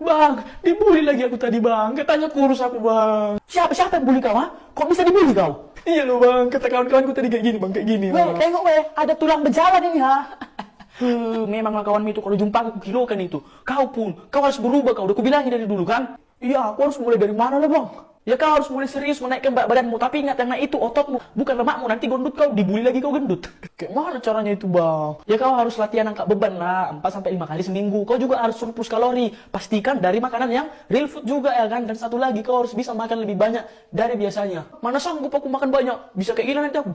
Bang, dibully lagi aku tadi bang. Katanya kurus aku bang. Siapa yang bully kau, ha? Kok bisa dibully kau? Iya loh bang, kata kawan-kawanku tadi kayak gini bang, kayak gini. Weh, Bang. tengok weh, ada tulang berjalan ini, ha? Memanglah kawanmu itu kalau jumpa aku kilokan itu. Kau harus berubah kau. Udah kubilangin dari dulu kan? Iya, aku harus mulai dari mana lah, Bang? Ya kau harus mulai serius menaikkan berat badanmu. Tapi ingat yang naik itu ototmu, bukan lemakmu. Nanti gendut kau, dibully lagi kau gendut. Kayak mana caranya itu bang? Ya kau harus latihan angkat beban lah, 4-5 kali seminggu. Kau juga harus surplus kalori. Pastikan dari makanan yang real food juga ya kan. Dan satu lagi kau harus bisa makan lebih banyak dari biasanya. Mana sanggup aku makan banyak? Bisa kayak gini nanti aku.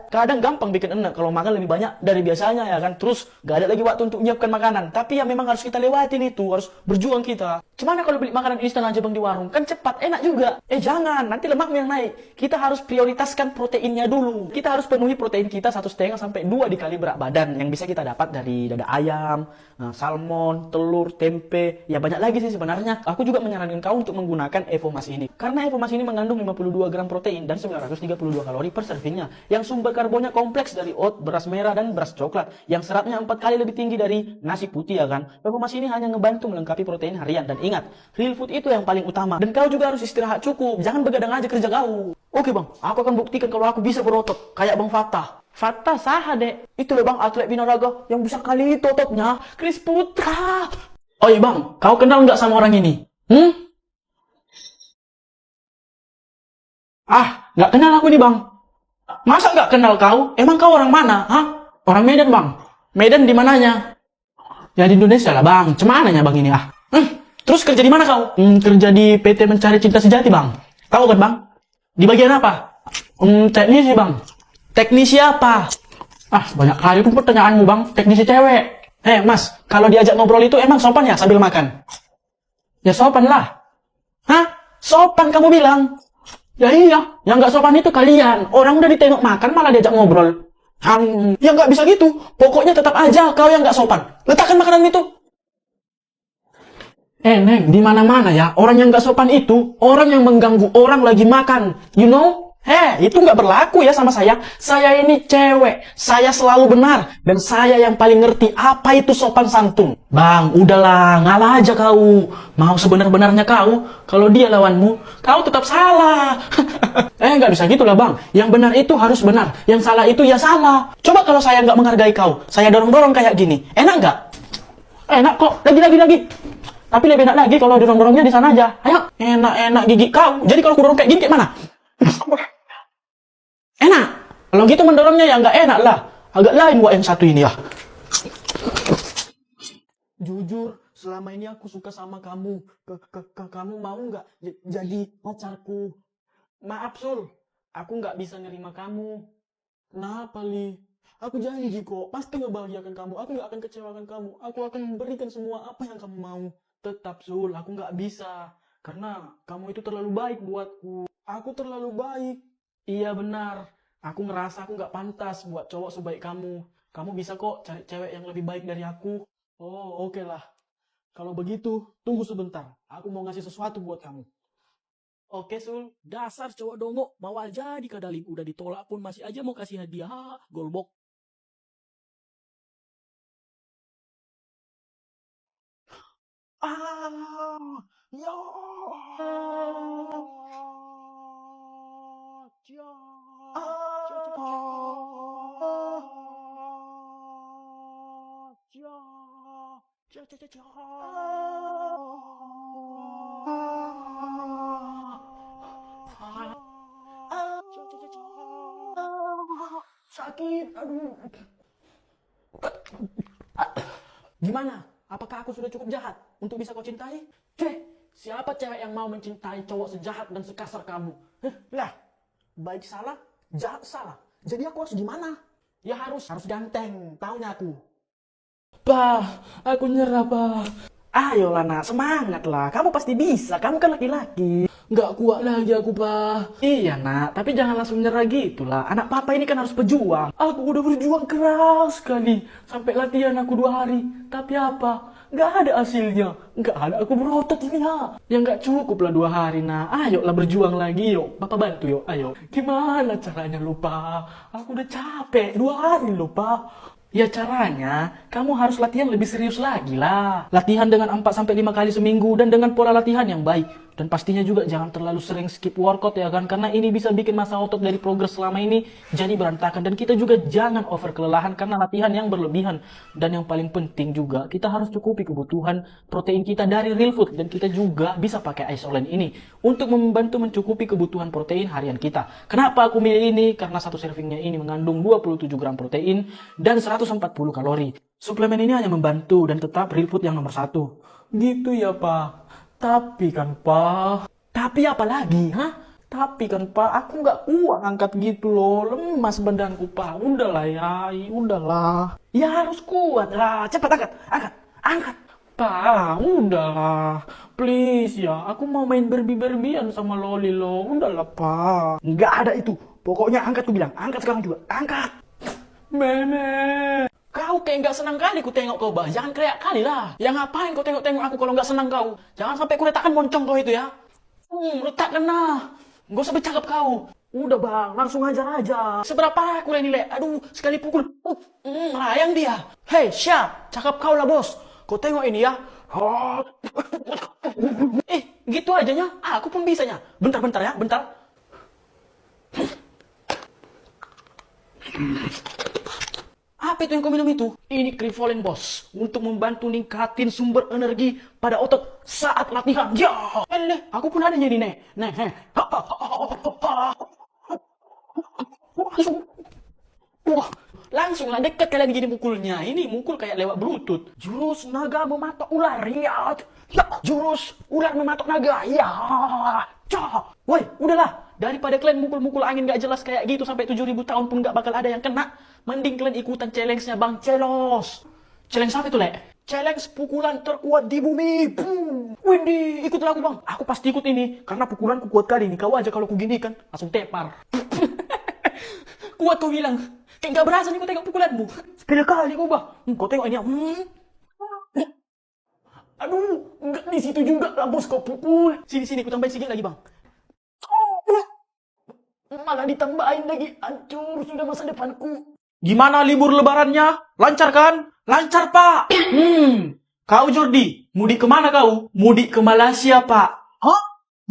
Kadang gampang bikin enak kalau makan lebih banyak dari biasanya ya kan. Terus gak ada lagi waktu untuk menyiapkan makanan. Tapi ya memang harus kita lewatin itu, harus berjuang kita. Gimana kalau beli makanan instan aja bang di warung? Kan cepat, enak juga. Jangan, nanti lemakmu yang naik. Kita harus prioritaskan proteinnya dulu. Kita harus penuhi protein kita 1,5 sampai 2 dikali berat badan yang bisa kita dapat dari dada ayam, salmon, telur, tempe. Ya banyak lagi sih sebenarnya. Aku juga menyarankan kau untuk menggunakan Evomas ini. Karena Evomas ini mengandung 52 gram protein dan 932 kalori per servingnya. Yang sumber karbonnya kompleks dari oat, beras merah, dan beras coklat. Yang seratnya 4 kali lebih tinggi dari nasi putih ya kan. Evomas ini hanya ngebantu melengkapi protein harian. Dan ingat, real food itu yang paling utama. Dan kau juga harus istirahat cukup. Jangan begadang aja kerja kau. Oke bang, aku akan buktikan kalau aku bisa berotot. Kayak Bang Fatah. Fatah sah dek. Itu loh bang, atlet binaraga yang besar kali itu ototnya. Chris Putra. Oh iya bang, kau kenal nggak sama orang ini? Nggak kenal aku nih bang. Masa nggak kenal kau? Emang kau orang mana? Hah? Orang Medan bang. Medan di mananya? Ya di Indonesia lah bang. Cemananya bang ini ah. Terus kerja di mana kau? Kerja di PT Mencari Cinta Sejati bang. Tahu kan bang? Di bagian apa? Teknisi bang. Teknisi apa? Banyak kali pun pertanyaanmu bang. Teknisi cewek. Mas, kalau diajak ngobrol itu emang sopan ya sambil makan? Ya sopan lah. Hah? Sopan kamu bilang? Ya iya, yang nggak sopan itu kalian. Orang udah ditengok makan malah diajak ngobrol. Ya nggak bisa gitu. Pokoknya tetap aja kau yang nggak sopan. Letakkan makanan itu. Neng, di mana-mana ya, orang yang nggak sopan itu, orang yang mengganggu orang lagi makan. You know? Itu nggak berlaku ya sama saya. Saya ini cewek, saya selalu benar, dan saya yang paling ngerti apa itu sopan santun. Bang, udahlah, ngalah aja kau. Mau sebenar-benarnya kau, kalau dia lawanmu, kau tetap salah. Nggak bisa gitu lah bang. Yang benar itu harus benar, yang salah itu ya salah. Coba kalau saya nggak menghargai kau, saya dorong-dorong kayak gini, enak nggak? Enak kok, lagi. Tapi lebih enak lagi kalau dorong-dorongnya di sana aja. Ayo, enak gigi kau. Jadi kalau aku dorong kayak gini kayak mana? Enak. Kalau gitu mendorongnya ya nggak enak lah. Agak lain buat yang satu ini ya. Jujur, selama ini aku suka sama kamu. Kamu mau nggak jadi pacarku? Maaf Sul, aku nggak bisa nerima kamu. Kenapa Li? Aku janji kok, pasti ngebahagiakan kamu. Aku nggak akan kecewakan kamu. Aku akan memberikan semua apa yang kamu mau. Tetap Sul, aku nggak bisa. Karena kamu itu terlalu baik buatku. Aku terlalu baik. Iya benar. Aku ngerasa aku nggak pantas buat cowok sebaik kamu. Kamu bisa kok cari cewek yang lebih baik dari aku. Oh oke lah. Kalau begitu, tunggu sebentar. Aku mau ngasih sesuatu buat kamu. Oke Sul. Dasar cowok dongok, mau aja dikadalin. Udah ditolak pun masih aja mau kasih hadiah. Golbok. Ya. Sakit, aduh. Gimana? Apakah aku sudah cukup jahat untuk bisa kau cintai? Siapa cewek yang mau mencintai cowok sejahat dan sekasar kamu? Lah, baik salah, jahat salah. Jadi aku harus gimana? Ya harus ganteng, taunya aku. Bah, aku nyerah, bah. Ayolah nak, semangat lah. Kamu pasti bisa, kamu kan laki-laki. Nggak kuat lagi aku, bah. Iya nak, tapi jangan langsung nyerah gitu lah. Anak papa ini kan harus berjuang. Aku udah berjuang keras sekali. Sampai latihan aku 2 hari. Tapi apa? Nggak ada hasilnya. Nggak ada, aku berotot ini ya. Ya nggak cukup lah 2 hari nak. Ayolah berjuang lagi yuk. Papa bantu yuk, ayo. Gimana caranya lupa? Aku udah capek 2 hari lupa. Ya caranya, kamu harus latihan lebih serius lagi lah. Latihan dengan 4-5 kali seminggu dan dengan pola latihan yang baik. Dan pastinya juga jangan terlalu sering skip workout ya kan. Karena ini bisa bikin massa otot dari progres selama ini jadi berantakan. Dan kita juga jangan over kelelahan karena latihan yang berlebihan. Dan yang paling penting juga, kita harus cukupi kebutuhan protein kita dari real food. Dan kita juga bisa pakai isolen ini untuk membantu mencukupi kebutuhan protein harian kita. Kenapa aku milih ini? Karena satu servingnya ini mengandung 27 gram protein dan 140 kalori. Suplemen ini hanya membantu dan tetap real food yang nomor 1. Gitu ya, Pak. Tapi kan, Pak. Tapi apa lagi, ha? Tapi kan, Pak, aku nggak kuat angkat gitu loh. Lemas badanku, Pak. Udahlah ya, udahlah. Ya harus kuat lah. Cepat angkat. Pak, udahlah. Please ya, aku mau main berbi-berbian sama Loli loh. Udahlah, Pak. Nggak ada itu. Pokoknya angkat, ku bilang. Angkat sekarang juga. Angkat. Meme. Kau kayak nggak senang kali ku tengok kau, bah. Jangan kayak kali lah. Ya ngapain kau tengok-tengok aku kalau nggak senang kau? Jangan sampai ku letakkan moncong kau itu ya. Letakkan nah. Nggak usah bercakap kau. Udah bang, langsung ajar aja. Seberapa aku ini, Le? Aduh, sekali pukul. Melayang dia. Hei, Syah. Cakap kau lah, bos. Kau tengok ini ya. Gitu ajanya. Aku pun bisanya. Bentar ya, bentar. Apa itu yang kau minum itu? Ini Krivolen, bos. Untuk membantu ningkatin sumber energi pada otot saat latihan. Ya, aku pun ada jadi nih. Langsung lah dekat kalian gini mukulnya. Ini mukul kayak lewat bluetooth. Jurus naga mematok ular. Ya, jurus ular mematok naga. Ya, woi, udahlah. Daripada kalian mukul-mukul angin gak jelas kayak gitu sampai 7.000 tahun pun gak bakal ada yang kena. Mending kalian ikutan challenge-nya Bang Celos. Challenge apa itu, Le? Challenge pukulan terkuat di bumi. Boom. Wih, ikutlah aku, Bang. Aku pasti ikut ini. Karena pukulanku kuat kali ini. Kau aja kalau ku gini kan, langsung tepar. Kuat kau bilang. Kayak gak berasa nih kau tengok pukulanmu. Sepeda kali kau, Bang. Kau tengok ini. Aduh, enggak di situ juga lah, bos, kau pukul. Sini, ku tambahin sedikit lagi, Bang. Malah ditambahin lagi. Hancur sudah masa depanku. Gimana libur lebarannya? Lancar kan? Lancar, Pak. Kau Jordi, mudik kemana kau? Mudik ke Malaysia, Pak. Hah?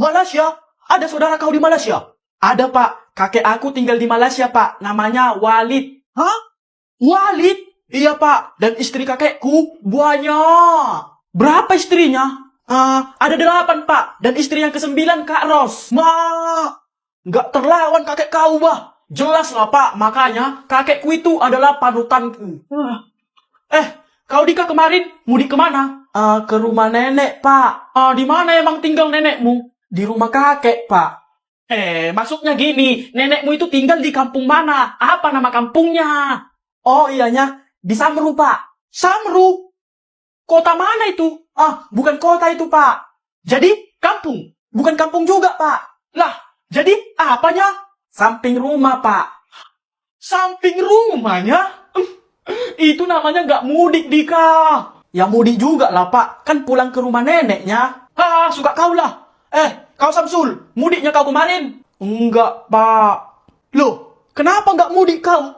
Malaysia? Ada saudara kau di Malaysia? Ada, Pak. Kakek aku tinggal di Malaysia, Pak. Namanya Walid. Hah? Walid? Iya, Pak. Dan istri kakekku banyak. Berapa istrinya? Ada 8, Pak. Dan istri yang ke-9, Kak Ros. Nggak terlawan kakek kau, bah. Jelas lah, Pak. Makanya kakekku itu adalah panutanku. Kau Dika kemarin mudik kemana? Ke rumah nenek, Pak. Di mana emang tinggal nenekmu? Di rumah kakek, Pak. Maksudnya gini. Nenekmu itu tinggal di kampung mana? Apa nama kampungnya? Oh, iyanya. Di Samru, Pak. Samru? Kota mana itu? Bukan kota itu, Pak. Jadi, kampung. Bukan kampung juga, Pak. Lah, jadi, apanya? Samping rumah, Pak. Samping rumahnya? Itu namanya nggak mudik, Dika. Ya mudik juga lah, Pak. Kan pulang ke rumah neneknya. Suka kau lah. Kau Samsul, mudiknya kau kemarin? Enggak, Pak. Loh, kenapa nggak mudik kau?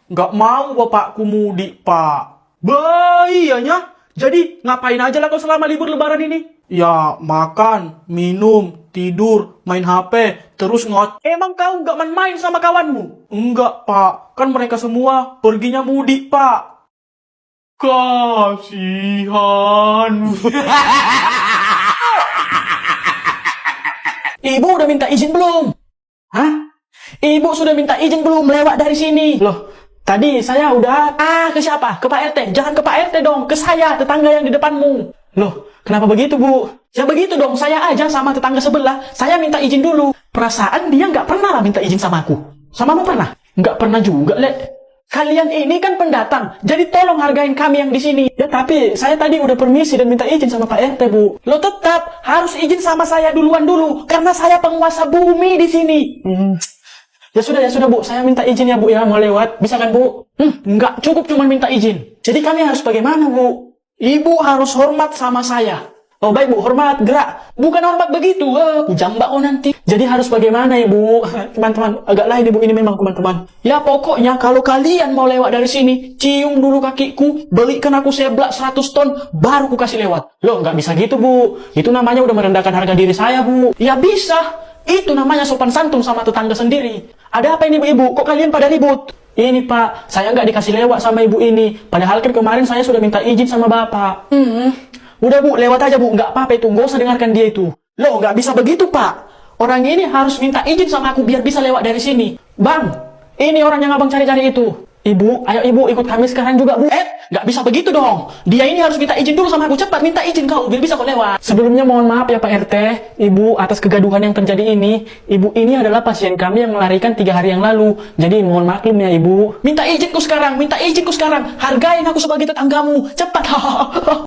Nggak mau bapakku mudik, Pak. Bahayanya. Jadi, ngapain aja lah kau selama libur lebaran ini? Ya, makan, minum, tidur, main HP, terus Emang kau nggak main-main sama kawanmu? Enggak, Pak. Kan mereka semua perginya mudik, Pak. Kasihan. Ibu udah minta izin belum? Hah? Ibu sudah minta izin belum lewat dari sini? Loh, tadi saya udah... ke siapa? Ke Pak RT. Jangan ke Pak RT dong. Ke saya, tetangga yang di depanmu. Loh, kenapa begitu, Bu? Ya begitu dong, saya aja sama tetangga sebelah. Saya minta izin dulu. Perasaan dia nggak pernah lah minta izin sama aku. Samamu pernah? Nggak pernah juga, Le. Kalian ini kan pendatang, jadi tolong hargain kami yang di sini. Ya tapi, saya tadi udah permisi dan minta izin sama Pak RT, Bu. Lo tetap harus izin sama saya duluan dulu, karena saya penguasa bumi di sini. Ya sudah, Bu. Saya minta izin ya, Bu, ya. Mau lewat. Bisa kan, Bu? Nggak cukup cuma minta izin. Jadi kami harus bagaimana, Bu? Ibu harus hormat sama saya. Oh baik Bu, hormat, gerak. Bukan hormat begitu, jambak kau nanti. Jadi harus bagaimana Ibu? Teman-teman, agak lain Ibu ini memang teman-teman. Ya pokoknya kalau kalian mau lewat dari sini, cium dulu kakiku, belikan aku seblak 100 ton, baru ku kasih lewat. Loh, nggak bisa gitu Bu. Itu namanya udah merendahkan harga diri saya Bu. Ya bisa. Itu namanya sopan santun sama tetangga sendiri. Ada apa ini Bu? Kok kalian pada ribut? Ini Pak, saya nggak dikasih lewat sama ibu ini. Padahal kan kemarin saya sudah minta izin sama Bapak. Udah Bu, lewat aja Bu. Nggak apa-apa itu, nggak usah dengarkan dia itu. Loh, nggak bisa begitu Pak. Orang ini harus minta izin sama aku biar bisa lewat dari sini. Bang, ini orang yang abang cari-cari itu. Ibu, ayo Ibu ikut kami sekarang juga Bu. Nggak bisa begitu dong. Dia ini harus minta izin dulu sama aku. Cepat minta izin kau, biar bisa kau lewat. Sebelumnya mohon maaf ya Pak RT, Ibu atas kegaduhan yang terjadi ini. Ibu ini adalah pasien kami yang melarikan 3 hari yang lalu. Jadi mohon maklum ya Ibu. Minta izinku sekarang, minta izinku sekarang. Hargain aku sebagai tetanggamu. Cepat.